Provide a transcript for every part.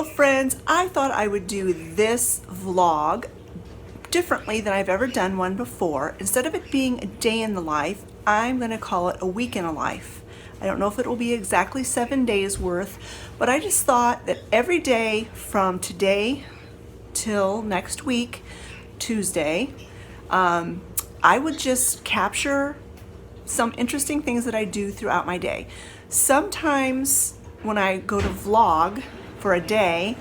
Hello friends, I thought I would do this vlog differently than I've ever done one before. Instead of it being a day in the life, I'm going to call it a week in a life. I don't know if it will be exactly 7 days worth, but I just thought that every day from today till next week, Tuesday, I would just capture some interesting things that I do throughout my day. Sometimes when I go to vlog for a day,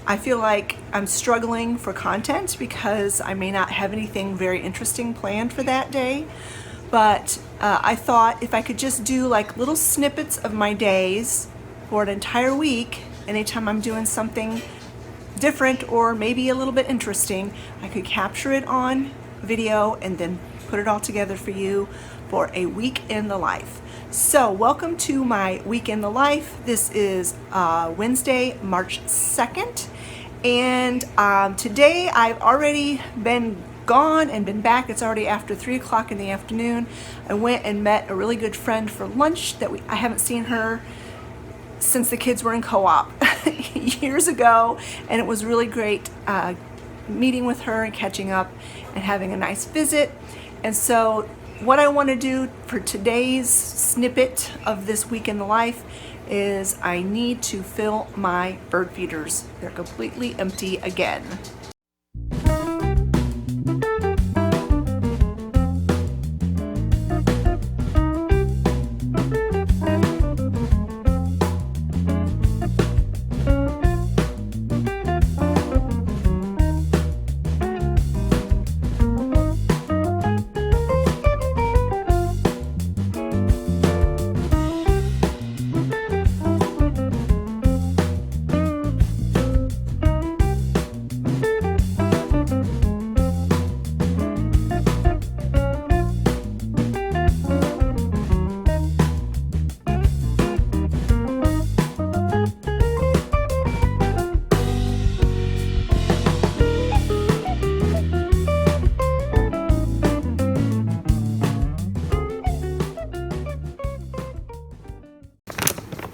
I feel like I'm struggling for content because I may not have anything very interesting planned for that day. But I thought if I could just do like little snippets of my days for an entire week, anytime I'm doing something different or maybe a little bit interesting, I could capture it on video and then put it all together for you for a week in the life. So welcome to my week in the life. This is Wednesday, March 2nd. And today I've already been gone and been back. It's already after 3 o'clock in the afternoon. I went and met a really good friend for lunch that I haven't seen her since the kids were in co-op years ago, and it was really great meeting with her and catching up and having a nice visit. And so what I want to do for today's snippet of this week in the life is I need to fill my bird feeders. They're completely empty again.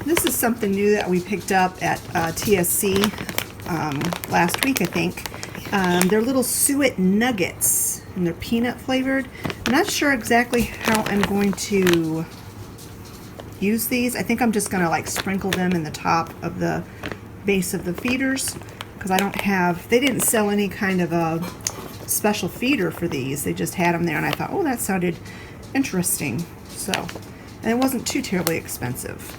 This is something new that we picked up at TSC last week, I think. They're little suet nuggets, and they're peanut flavored. I'm not sure exactly how I'm going to use these. I think I'm just going to like sprinkle them in the top of the base of the feeders, because I don't have, they didn't sell any kind of a special feeder for these. They just had them there, and I thought, oh, that sounded interesting. So, and it wasn't too terribly expensive.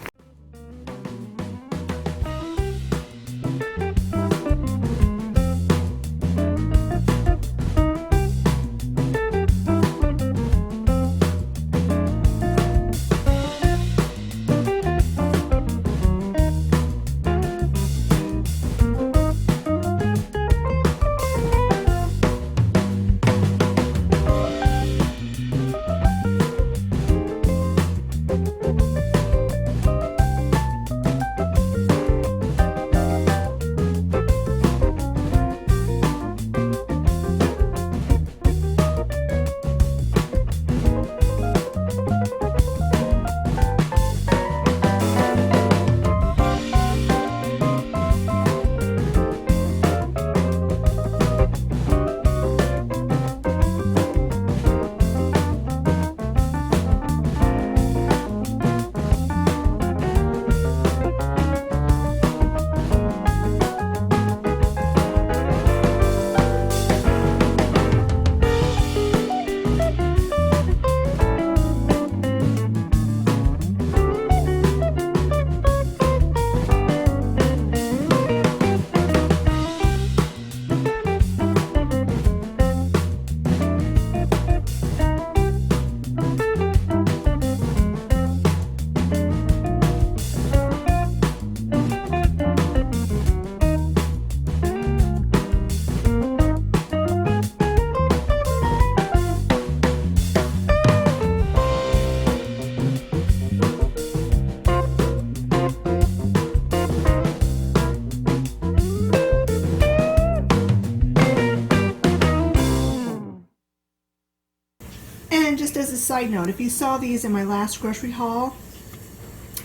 And just as a side note, if you saw these in my last grocery haul,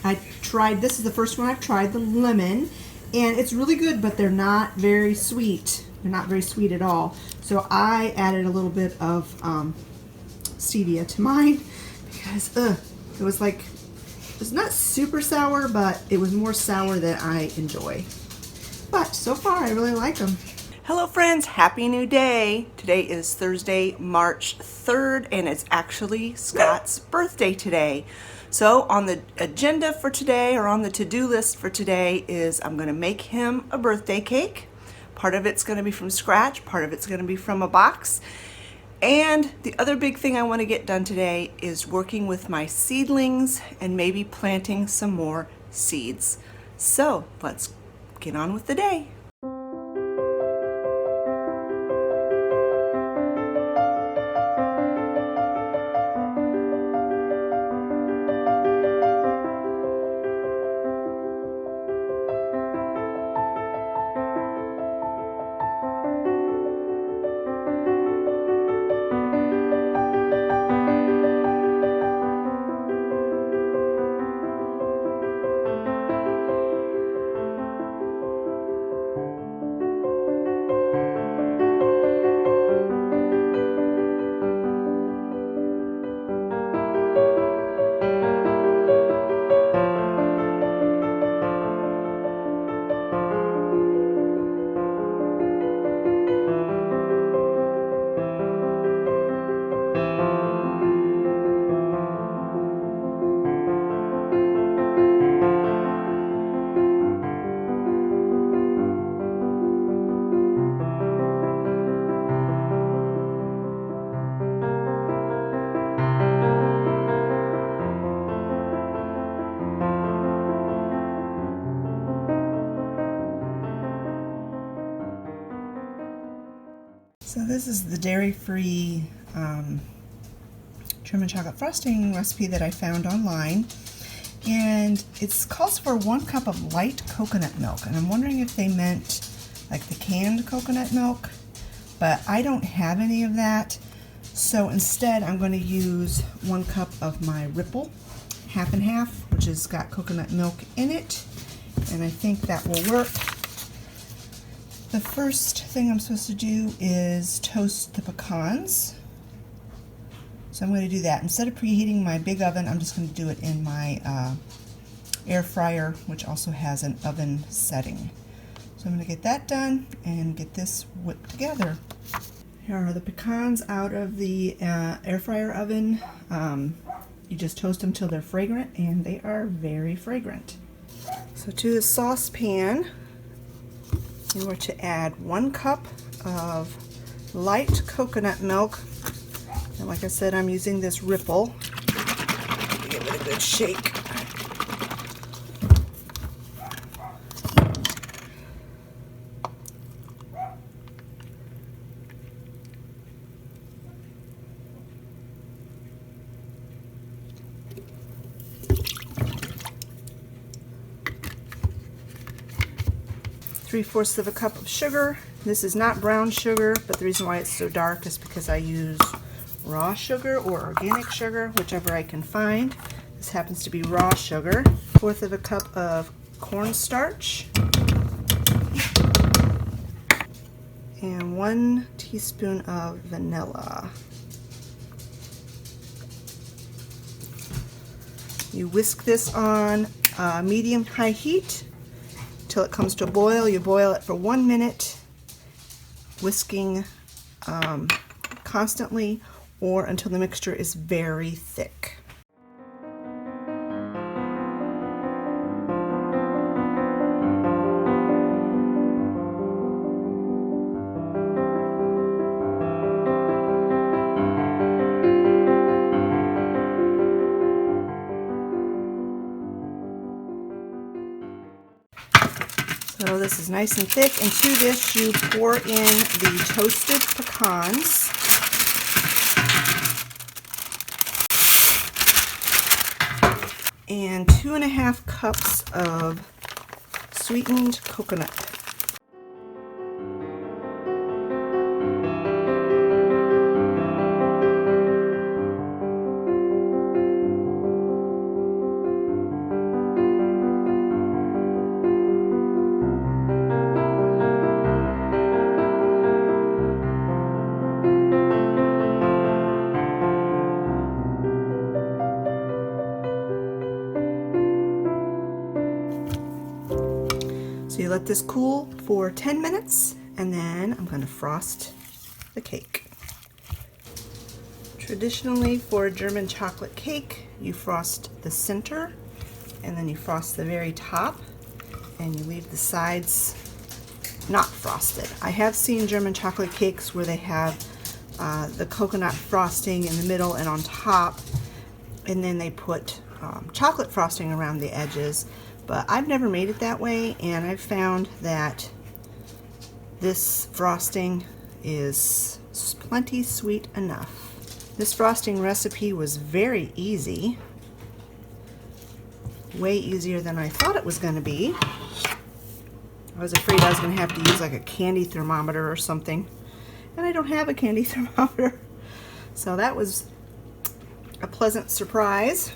I tried, this is the first one I've tried, the lemon, And it's really good, but they're not very sweet. They're not very sweet at all. So I added a little bit of stevia to mine because it was like, it was not super sour, but it was more sour than I enjoy. But so far I really like them. Hello friends, happy new day. Today is Thursday, March 3rd, and it's actually Scott's birthday today. So on the agenda for today, or on the to-do list for today, is I'm gonna make him a birthday cake. Part of it's gonna be from scratch, part of it's gonna be from a box. And the other big thing I wanna get done today is working with my seedlings and maybe planting some more seeds. So let's get on with the day. So this is the dairy-free German chocolate frosting recipe that I found online, and it calls for 1 cup of light coconut milk, and I'm wondering if they meant like the canned coconut milk, but I don't have any of that, so instead I'm going to use 1 cup of my Ripple half and half, which has got coconut milk in it, and I think that will work. The first thing I'm supposed to do is toast the pecans. So I'm going to do that. Instead of preheating my big oven, I'm just going to do it in my air fryer, which also has an oven setting. So I'm going to get that done and get this whipped together. Here are the pecans out of the air fryer oven. You just toast them till they're fragrant, and they are very fragrant. So to the saucepan, you are to add 1 cup of light coconut milk. And like I said, I'm using this Ripple. Give it a good shake. Three-fourths of a cup of sugar. This is not brown sugar, but the reason why it's so dark is because I use raw sugar or organic sugar, whichever I can find. This happens to be raw sugar. 1/4 of a cup of cornstarch. And 1 teaspoon of vanilla. You whisk this on medium-high heat till it comes to a boil. You boil it for 1 minute, whisking constantly, or until the mixture is very thick. So this is nice and thick, and to this you pour in the toasted pecans. And 2½ cups of sweetened coconut. let this cool for 10 minutes and then I'm going to frost the cake. Traditionally for a German chocolate cake, you frost the center and then you frost the very top and you leave the sides not frosted. I have seen German chocolate cakes where they have the coconut frosting in the middle and on top, and then they put chocolate frosting around the edges, but I've never made it that way, and I've found that this frosting is plenty sweet enough. This frosting recipe was very easy, way easier than I thought it was going to be. I was afraid I was going to have to use like a candy thermometer or something, and I don't have a candy thermometer, so that was a pleasant surprise.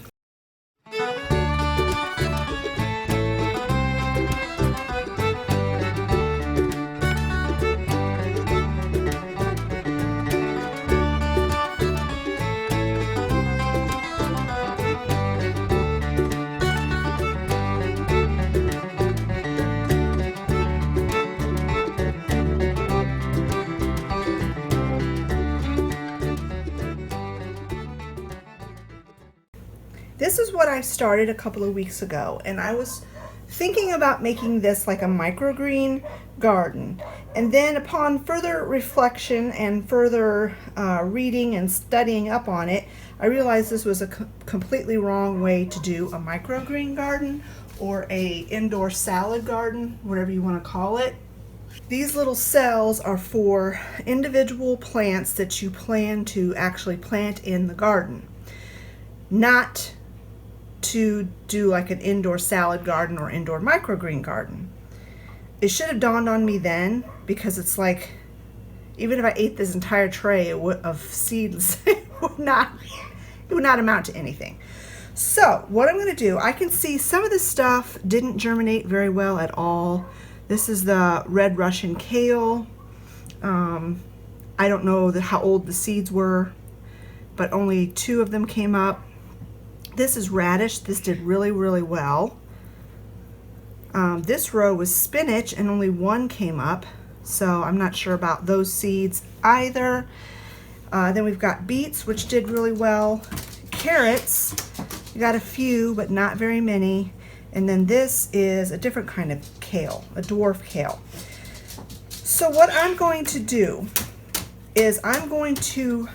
This is what I started a couple of weeks ago, and I was thinking about making this like a microgreen garden. And then upon further reflection and further reading and studying up on it, I realized this was a completely wrong way to do a microgreen garden or a indoor salad garden, whatever you want to call it. These little cells are for individual plants that you plan to actually plant in the garden, not to do like an indoor salad garden or indoor microgreen garden. It should have dawned on me then, because it's like, even if I ate this entire tray of seeds, it would not amount to anything. So what I'm going to do, I can see some of this stuff didn't germinate very well at all. This is the red Russian kale. I don't know how old the seeds were, but only 2 of them came up. This is radish. This did really, really well. This row was spinach and only 1 came up, so I'm not sure about those seeds either. Then we've got beets, which did really well. Carrots, we got a few, but not very many. And then this is a different kind of kale, a dwarf kale. So what I'm going to do is I'm going to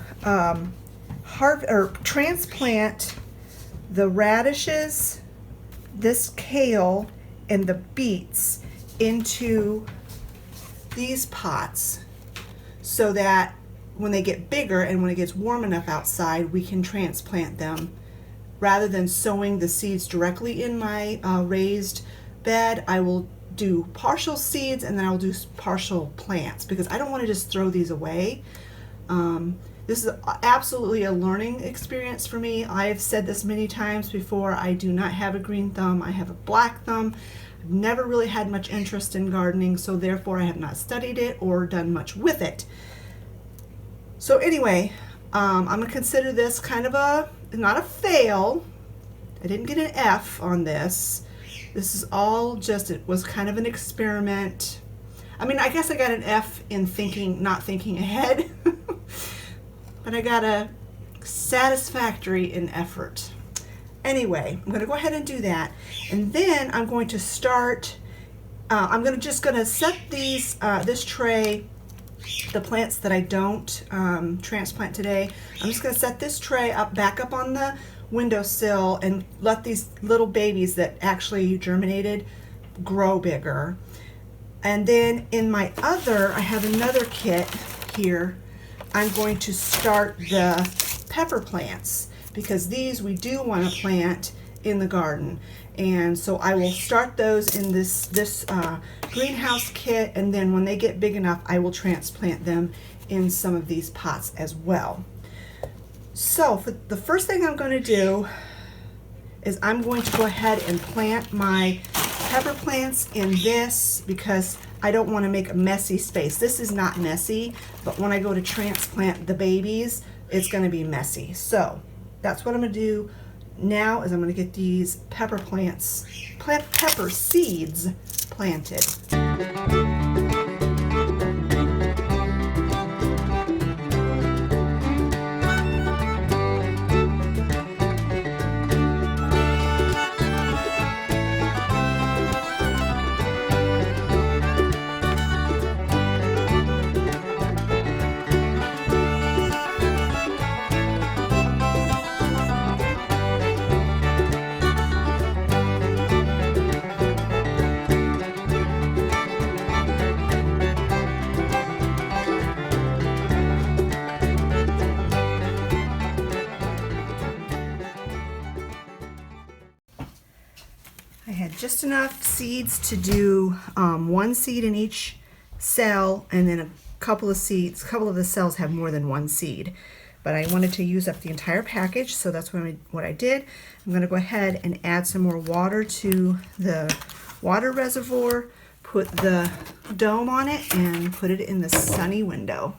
transplant the radishes, this kale, and the beets into these pots so that when they get bigger and when it gets warm enough outside, we can transplant them. Rather than sowing the seeds directly in my raised bed, I will do partial seeds and then I'll do partial plants, because I don't want to just throw these away. This is absolutely a learning experience for me. I have said this many times before. I do not have a green thumb. I have a black thumb. I've never really had much interest in gardening, so therefore I have not studied it or done much with it. So anyway, I'm going to consider this kind of not a fail. I didn't get an F on this. This is all just, it was kind of an experiment. I mean, I guess I got an F in not thinking ahead. But I got a satisfactory in effort. Anyway, I'm going to go ahead and do that. And then I'm going to start, I'm just going to set these, this tray, the plants that I don't transplant today, I'm just going to set this tray back up on the windowsill and let these little babies that actually germinated grow bigger. And then in my I have another kit here. I'm going to start the pepper plants, because these we do want to plant in the garden. And so I will start those in this greenhouse kit, and then when they get big enough, I will transplant them in some of these pots as well. So for the first thing I'm going to do is I'm going to go ahead and plant my pepper plants in this, because I don't want to make a messy space. This is not messy, but when I go to transplant the babies, it's going to be messy. So that's what I'm going to do now, is I'm going to get these pepper plants, pepper seeds planted. I had just enough seeds to do one seed in each cell, and then a couple of seeds. A couple of the cells have more than one seed, but I wanted to use up the entire package, so that's what I did. I'm going to go ahead and add some more water to the water reservoir, put the dome on it, and put it in the sunny window.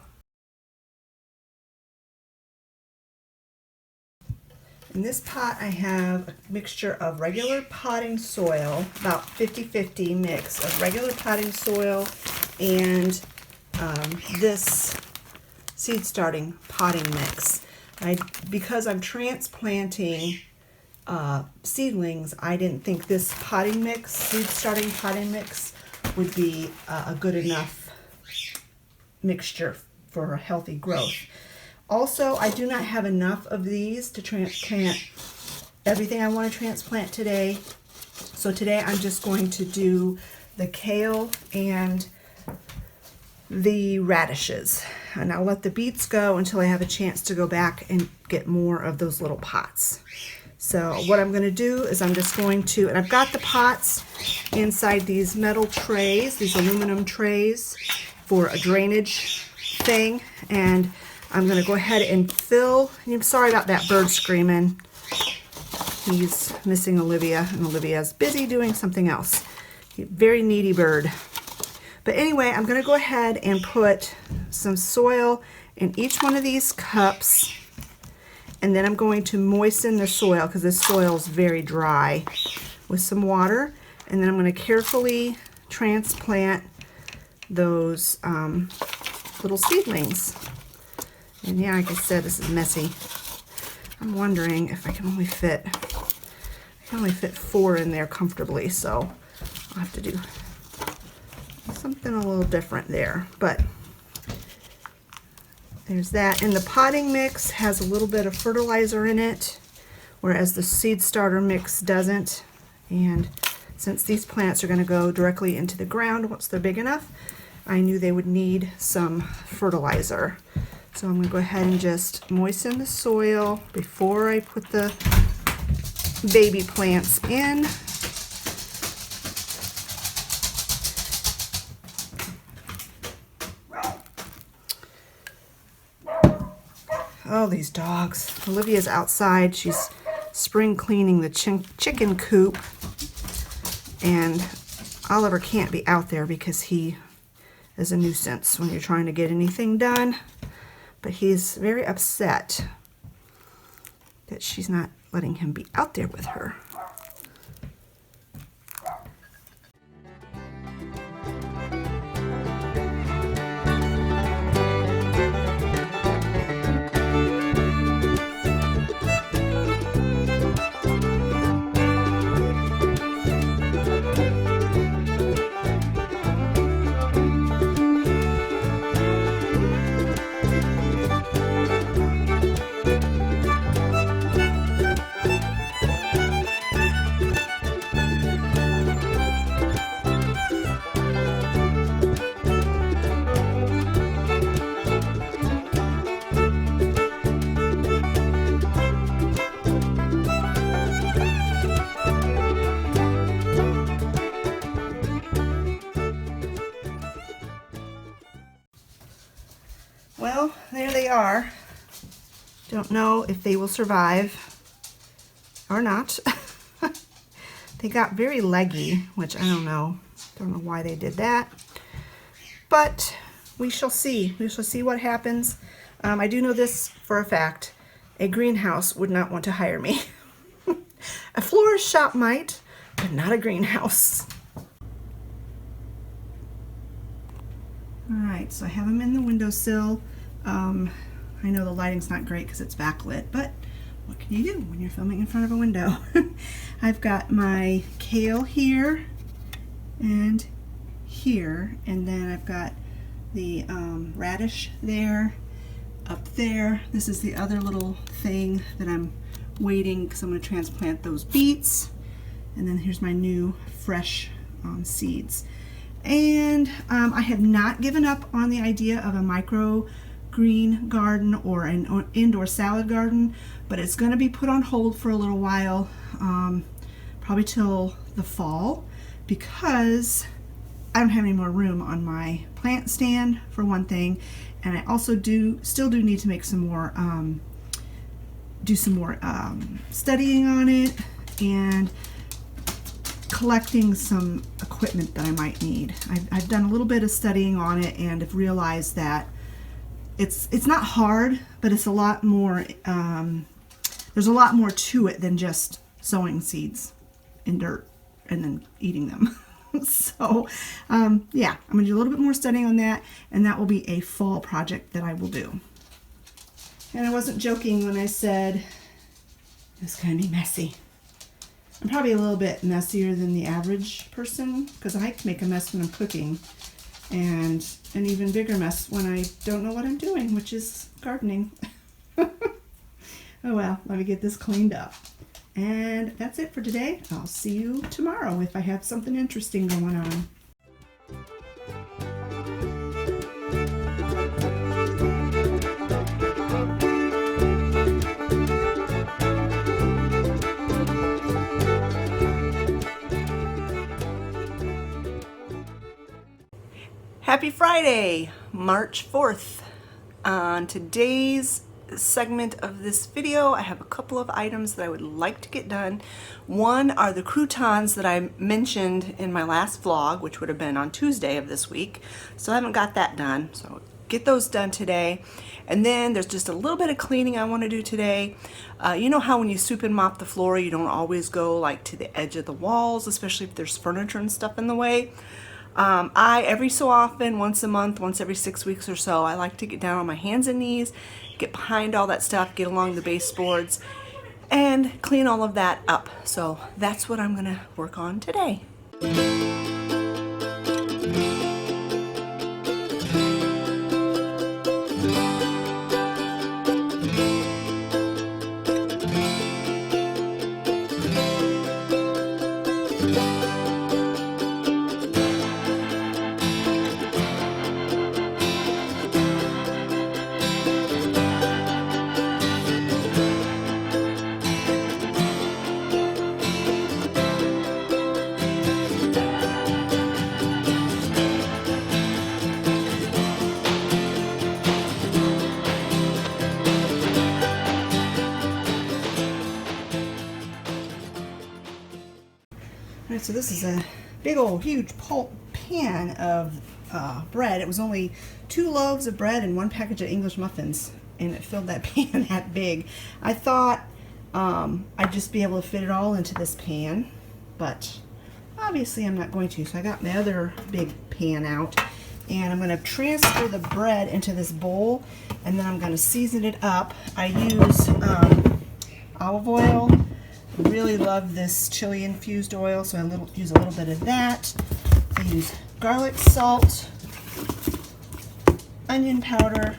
In this pot I have a mixture of regular potting soil, about 50-50 mix of regular potting soil and this seed starting potting mix. Because I'm transplanting seedlings, I didn't think this potting mix, seed starting potting mix, would be a good enough mixture for healthy growth. Also, I do not have enough of these to transplant everything I want to transplant today. So today I'm just going to do the kale and the radishes. And I'll let the beets go until I have a chance to go back and get more of those little pots. So what I'm going to do is I'm just going to, and I've got the pots inside these metal trays, these aluminum trays for a drainage thing, and I'm going to go ahead and fill. I'm sorry about that bird screaming. He's missing Olivia, and Olivia's busy doing something else. Very needy bird. But anyway, I'm going to go ahead and put some soil in each one of these cups, and then I'm going to moisten the soil because this soil is very dry with some water, and then I'm going to carefully transplant those little seedlings. And yeah, like I said, this is messy. I'm wondering if I can only fit 4 in there comfortably, so I'll have to do something a little different there. But there's that. And the potting mix has a little bit of fertilizer in it, whereas the seed starter mix doesn't. And since these plants are going to go directly into the ground once they're big enough, I knew they would need some fertilizer. So I'm going to go ahead and just moisten the soil before I put the baby plants in. Oh, these dogs. Olivia's outside. She's spring cleaning the chicken coop. And Oliver can't be out there because he is a nuisance when you're trying to get anything done. But he's very upset that she's not letting him be out there with her. Well, there they are. Don't know if they will survive or not. They got very leggy, which I don't know. Don't know why they did that. But we shall see. We shall see what happens. I do know this for a fact. A greenhouse would not want to hire me. A florist shop might, but not a greenhouse. Alright, so I have them in the windowsill. I know the lighting's not great because it's backlit, but what can you do when you're filming in front of a window? I've got my kale here and here, and then I've got the radish there, up there. This is the other little thing that I'm waiting because I'm going to transplant those beets. And then here's my new fresh seeds. And I have not given up on the idea of a micro green garden or an indoor salad garden, but it's going to be put on hold for a little while, probably till the fall, because I don't have any more room on my plant stand, for one thing, and I also still do need to make some more studying on it and collecting some equipment that I might need. I've done a little bit of studying on it and have realized that it's not hard, but it's a lot more, there's a lot more to it than just sowing seeds in dirt and then eating them. So yeah, I'm gonna do a little bit more studying on that, and that will be a fall project that I will do. And I wasn't joking when I said it's gonna be messy. I'm probably a little bit messier than the average person because I make a mess when I'm cooking, and an even bigger mess when I don't know what I'm doing, which is gardening. Oh well, let me get this cleaned up. And that's it for today. I'll see you tomorrow if I have something interesting going on. Happy Friday, March 4th. On today's segment of this video, I have a couple of items that I would like to get done. One are the croutons that I mentioned in my last vlog, which would have been on Tuesday of this week. So I haven't got that done, so I'll get those done today. And then there's just a little bit of cleaning I want to do today. You know how when you sweep and mop the floor, you don't always go like to the edge of the walls, especially if there's furniture and stuff in the way. Every so often, once a month, once every 6 weeks or so, I like to get down on my hands and knees, get behind all that stuff, get along the baseboards, and clean all of that up. So that's what I'm going to work on today. Alright, so this is a big old huge pan of bread. It was only 2 loaves of bread and 1 package of English muffins, and it filled that pan that big. I thought I'd just be able to fit it all into this pan, but obviously I'm not going to. So I got my other big pan out, and I'm going to transfer the bread into this bowl, and then I'm going to season it up. I use olive oil. Really love this chili infused oil, so I use a little bit of that. I use garlic salt, onion powder,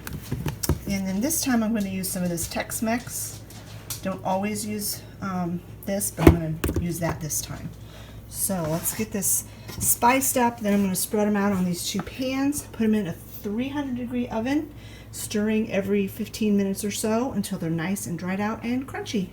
and then this time I'm going to use some of this Tex-Mex. Don't always use this, but I'm going to use that this time. So let's get this spiced up. Then I'm going to spread them out on these 2 pans, put them in a 300-degree oven, stirring every 15 minutes or so until they're nice and dried out and crunchy.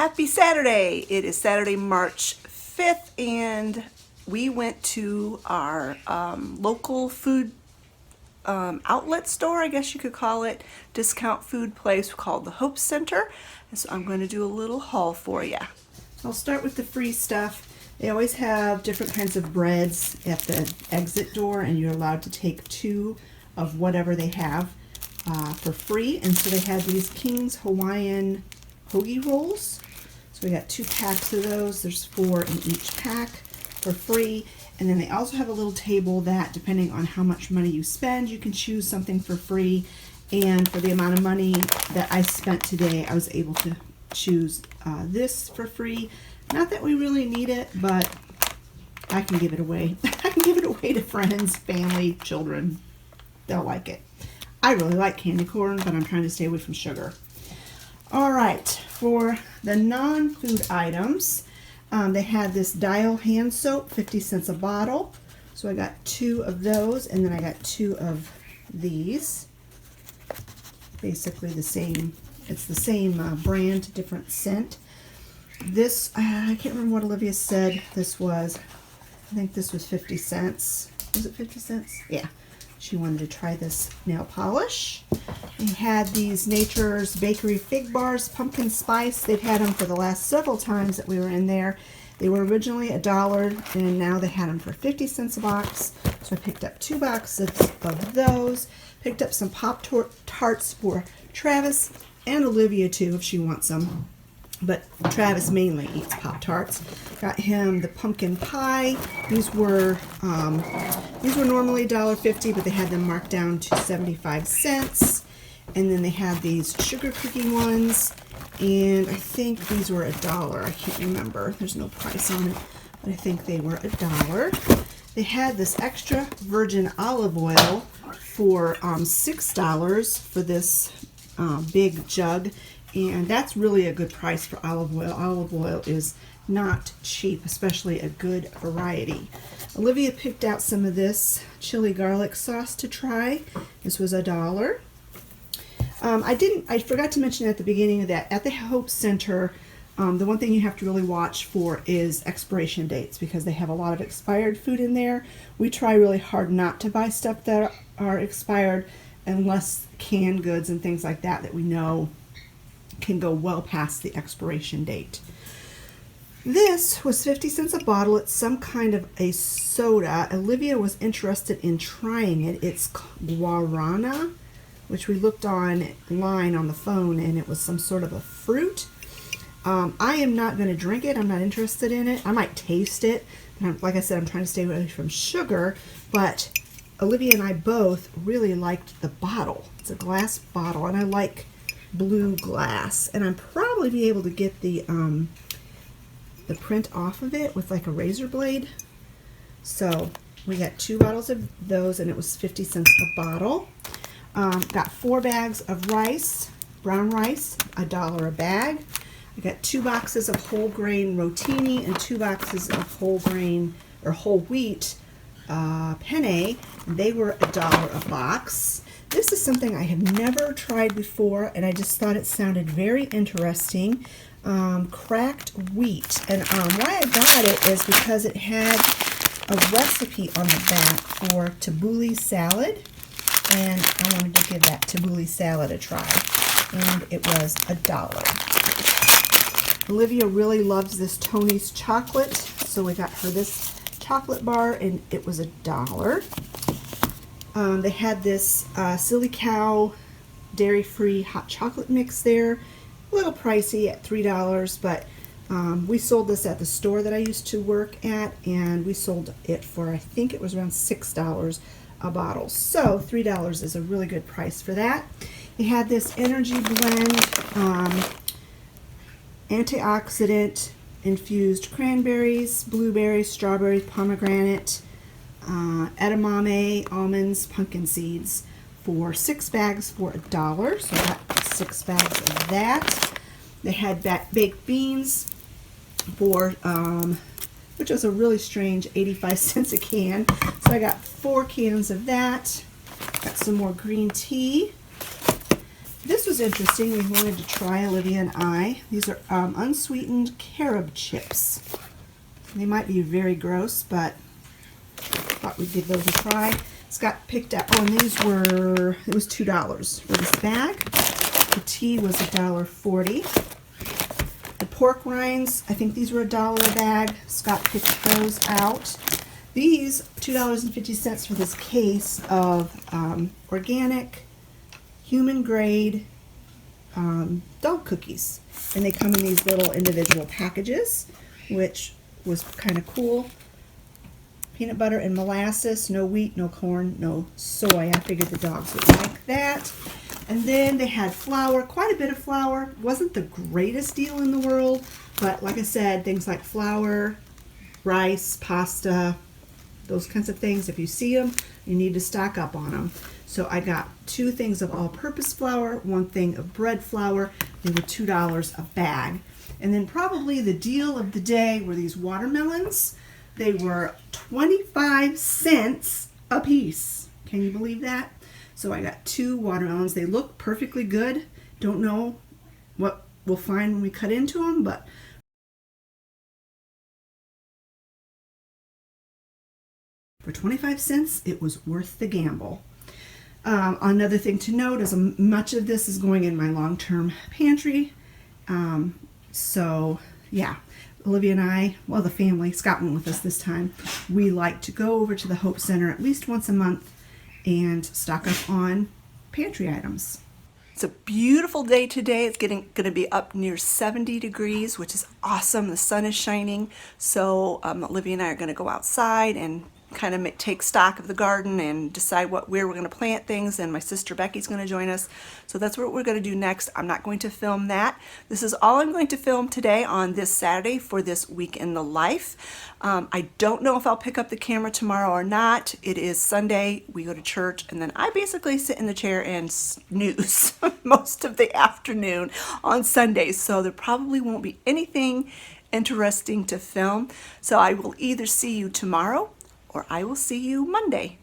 Happy Saturday! It is Saturday, March 5th, and we went to our local food outlet store, I guess you could call it, discount food place called the Hope Center. And so I'm going to do a little haul for you. I'll start with the free stuff. They always have different kinds of breads at the exit door, and you're allowed to take 2 of whatever they have for free. And so they had these King's Hawaiian hoagie rolls. So we got 2 packs of those. There's 4 in each pack for free. And then they also have a little table that, depending on how much money you spend, you can choose something for free. And for the amount of money that I spent today, I was able to choose this for free. Not that we really need it, but I can give it away. I can give it away to friends, family, children. They'll like it. I really like candy corn, but I'm trying to stay away from sugar. All right, for the non-food items, they had this Dial hand soap, 50 cents a bottle. So I got 2 of those, and then I got 2 of these. Basically the same, it's the same brand, different scent. This, I can't remember what Olivia said this was. I think this was 50 cents. Was it 50 cents? Yeah. She wanted to try this nail polish. They had these Nature's Bakery Fig Bars, pumpkin spice. They've had them for the last several times that we were in there. They were originally $1, and now they had them for 50 cents a box. So I picked up 2 boxes of those. Picked up some Pop-Tarts for Travis and Olivia too, if she wants some. But Travis mainly eats Pop-Tarts. Got him the pumpkin pie. These were normally $1.50, but they had them marked down to 75 cents. And then they had these sugar cookie ones, and I think these were $1. I can't remember. There's no price on it, but I think they were $1. They had this extra virgin olive oil for $6 for this big jug. And that's really a good price for olive oil. Olive oil is not cheap, especially a good variety. Olivia picked out some of this chili garlic sauce to try. This was $1. I forgot to mention at the beginning that at the Hope Center, the one thing you have to really watch for is expiration dates, because they have a lot of expired food in there. We try really hard not to buy stuff that are expired, unless canned goods and things like that we know can go well past the expiration date. This was 50 cents a bottle. It's some kind of a soda. Olivia was interested in trying it. It's guarana, which we looked online on the phone, and it was some sort of a fruit. I am not going to drink it. I'm not interested in it. I might taste it. And like I said, I'm trying to stay away from sugar, but Olivia and I both really liked the bottle. It's a glass bottle, and I like blue glass, and I'm probably be able to get the print off of it with like a razor blade. So we got 2 bottles of those, and it was 50 cents a bottle. Got 4 bags of rice, brown rice, $1 a bag. I got 2 boxes of whole grain rotini and 2 boxes of whole grain or whole wheat penne. They were $1 a box. This is something I have never tried before, and I just thought it sounded very interesting. Cracked wheat. And why I got it is because it had a recipe on the back for tabbouleh salad, and I wanted to give that tabbouleh salad a try. And it was $1. Olivia really loves this Tony's chocolate, so we got her this chocolate bar, and it was $1. They had this Silly Cow dairy-free hot chocolate mix there. A little pricey at $3, but we sold this at the store that I used to work at, and we sold it for, I think it was around $6 a bottle. So $3 is a really good price for that. They had this energy blend, antioxidant infused cranberries, blueberries, strawberries, pomegranate, edamame, almonds, pumpkin seeds for 6 bags for $1. So I got 6 bags of that. They had baked beans for, which was a really strange 85 cents a can. So I got 4 cans of that. Got some more green tea. This was was interesting. We wanted to try, Olivia and I. These are unsweetened carob chips. They might be very gross, but thought we'd give those a try. Scott picked out, oh, and these were, it was $2 for this bag. The tea was $1.40. The pork rinds, I think these were $1 a bag. Scott picked those out. These, $2.50 for this case of organic, human grade dog cookies. And they come in these little individual packages, which was kind of cool. Peanut butter and molasses, no wheat, no corn, no soy. I figured the dogs would like that. And then they had flour, quite a bit of flour. Wasn't the greatest deal in the world, but like I said, things like flour, rice, pasta, those kinds of things. If you see them, you need to stock up on them. So I got 2 things of all-purpose flour, 1 thing of bread flour. They were $2 a bag. And then probably the deal of the day were these watermelons. They were 25 cents a piece. Can you believe that? So I got 2 watermelons. They look perfectly good. Don't know what we'll find when we cut into them, but for 25 cents, it was worth the gamble. Another thing to note is much of this is going in my long-term pantry. So yeah, Olivia and I, well, the family, Scott went with us this time. We like to go over to the Hope Center at least once a month and stock up on pantry items. It's a beautiful day today. It's going to be up near 70 degrees, which is awesome. The sun is shining. So Olivia and I are going to go outside and kind of take stock of the garden and decide where we're going to plant things, and my sister Becky's going to join us. So that's what we're going to do next. I'm not going to film that. This is all I'm going to film today on this Saturday for this week in the life. I don't know if I'll pick up the camera tomorrow or not. It is Sunday, we go to church, and then I basically sit in the chair and snooze most of the afternoon on Sundays, so there probably won't be anything interesting to film. So I will either see you tomorrow or I will see you Monday.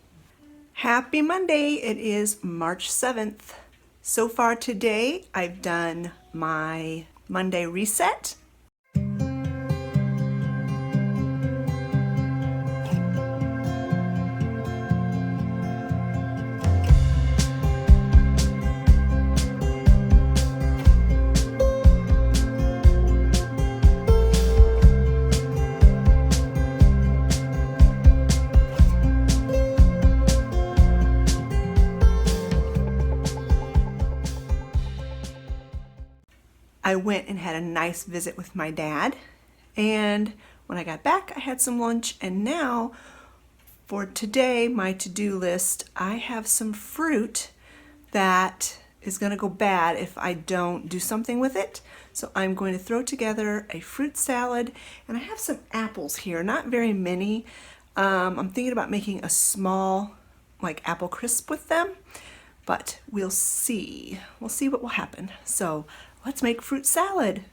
Happy Monday! It is March 7th. So far today, I've done my Monday reset. I went and had a nice visit with my dad, and when I got back I had some lunch, and now for today, my to-do list, I have some fruit that is going to go bad if I don't do something with it. So I'm going to throw together a fruit salad, and I have some apples here, not very many. I'm thinking about making a small like apple crisp with them, but we'll see. We'll see what will happen. So let's make fruit salad.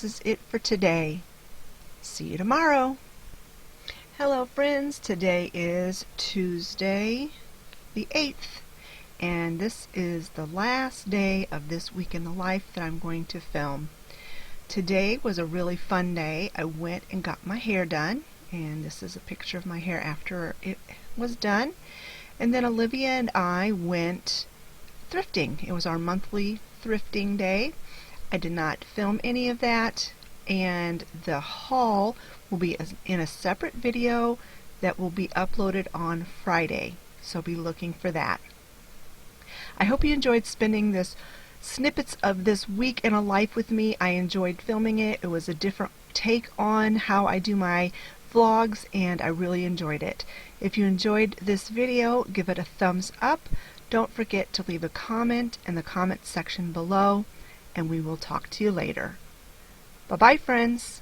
this is it for today. See you tomorrow. Hello friends, today is Tuesday the 8th, and this is the last day of this week in the life that I'm going to film. Today was a really fun day. I went and got my hair done, and this is a picture of my hair after it was done. And then Olivia and I went thrifting. It was our monthly thrifting day. I did not film any of that, and the haul will be in a separate video that will be uploaded on Friday, so be looking for that. I hope you enjoyed spending this snippets of this week in a life with me. I enjoyed filming it. It was a different take on how I do my vlogs, and I really enjoyed it. If you enjoyed this video, give it a thumbs up. Don't forget to leave a comment in the comment section below, and we will talk to you later. Bye-bye, friends.